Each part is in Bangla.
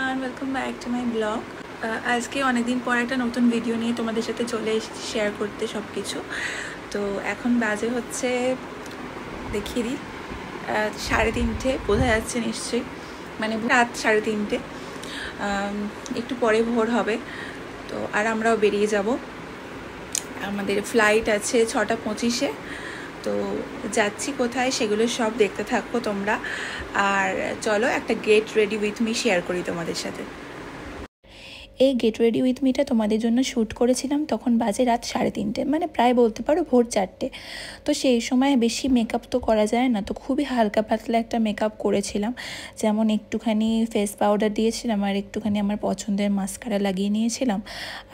Everyone, welcome back to my blog. আজকে অনেকদিন পর একটা নতুন ভিডিও নিয়ে তোমাদের সাথে চলে এসেছি শেয়ার করতে সব কিছু। তো এখন বাজে হচ্ছে দেখিয়ে দিই 3:30, বোঝা যাচ্ছে নিশ্চয়ই, মানে রাত 3:30, একটু পরে ভোর হবে। তো আর আমরাও বেরিয়ে যাব, আমাদের ফ্লাইট আছে 6:25-এ। তো যাচ্ছি কোথায় সেগুলো সব দেখতে থাকো তোমরা। আর চলো একটা get ready with me share করি তোমাদের সাথে। এই গেট রেডি উইথ মিটা তোমাদের জন্য শ্যুট করেছিলাম, তখন বাজে রাত 3:30, মানে প্রায় বলতে পারো ভোর 4টে। তো সেই সময় বেশি মেকআপ তো করা যায় না, তো খুবই হালকা পাতলা একটা মেকআপ করেছিলাম। যেমন একটুখানি ফেস পাউডার দিয়েছিলাম আর একটুখানি আমার পছন্দের মাস্কারা লাগিয়ে নিয়েছিলাম।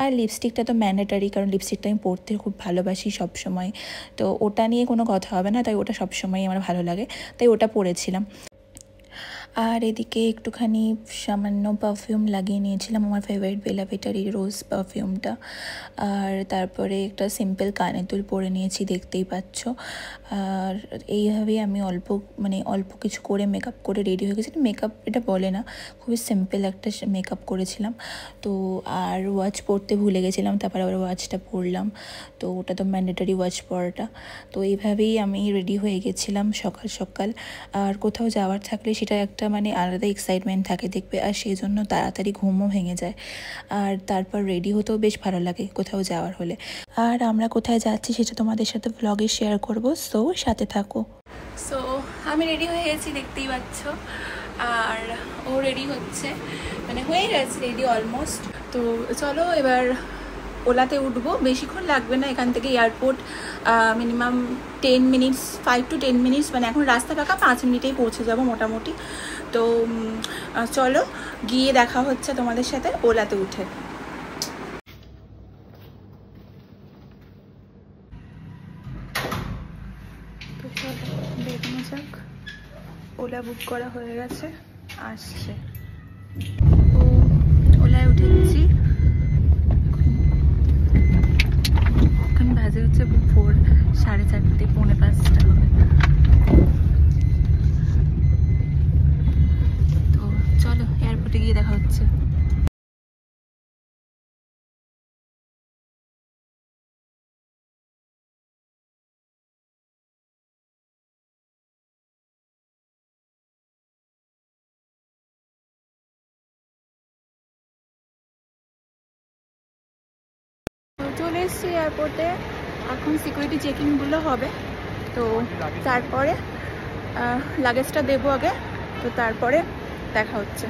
আর লিপস্টিকটা তো ম্যান্ডেটারি, কারণ লিপস্টিকটা আমি পরতে খুব ভালোবাসি সবসময়। তো ওটা নিয়ে কোনো কথা হবে না, তাই ওটা সবসময় আমার ভালো লাগে, তাই ওটা পরেছিলাম। আর এদিকে একটুখানি সামান্য পারফিউম লাগিয়ে নিয়েছিলাম, আমার ফেভারিট বেলা ভিটার রোজ পারফিউমটা। আর তারপরে একটা সিম্পল কানের দুল পরে নিয়েছি, দেখতেই পাচ্ছ। আর এইভাবেই আমি অল্প কিছু করে মেকআপ করে রেডি হয়ে গেছি। মেকআপ এটা বলে না, খুবই সিম্পল একটা মেকআপ করেছিলাম। তো আর ওয়াচ পরতে ভুলে গেছিলাম, তারপর আবার ওয়াচটা পরলাম। তো ওটা তো ম্যান্ডেটারি ওয়াচ পরাটা। তো এইভাবেই আমি রেডি হয়ে গেছিলাম সকাল সকাল। আর কোথাও যাওয়ার থাকলে সেটা একটা মানে আলাদা এক্সাইটমেন্ট থাকে দেখবে, আর সেই জন্য তাড়াতাড়ি ঘুমও ভেঙে যায়। আর তারপর রেডি হতেও বেশ ভালো লাগে কোথাও যাওয়ার হলে। আর আমরা কোথায় যাচ্ছি সেটা তোমাদের সাথে ব্লগে শেয়ার করব, সো সাথে থাকো। সো আমি রেডি হয়ে গেছি, দেখতেই পাচ্ছ। আর ও রেডি হচ্ছে, মানে হয়ে গেছে রেডি অলমোস্ট। তো চলো এবার ওলাতে উঠবো, বেশিক্ষণ লাগবে না এখান থেকে airport, minimum 10 minutes, 5 to 10 minutes, মানে এখন রাস্তা ফাঁকা, 5 মিনিটেই পৌঁছে যাব মোটামুটি। তো চলো গিয়ে দেখা হচ্ছে তোমাদের সাথে ওলাতে উঠে। তো চলো বেরোনো যাক। ওলা বুক করা হয়ে গেছে, আসছে। তো ওলায় উঠেছি, এখন বাজে হচ্ছে ভোর 4:30, 4:45 হবে। তো চলো এয়ারপোর্টে গিয়ে দেখা হচ্ছে। চলে এসেছি এয়ারপোর্টে, এখন সিকিউরিটি চেকিংগুলো হবে। তো তারপরে লাগেজটা দেবো আগে, তো তারপরে দেখা হচ্ছে।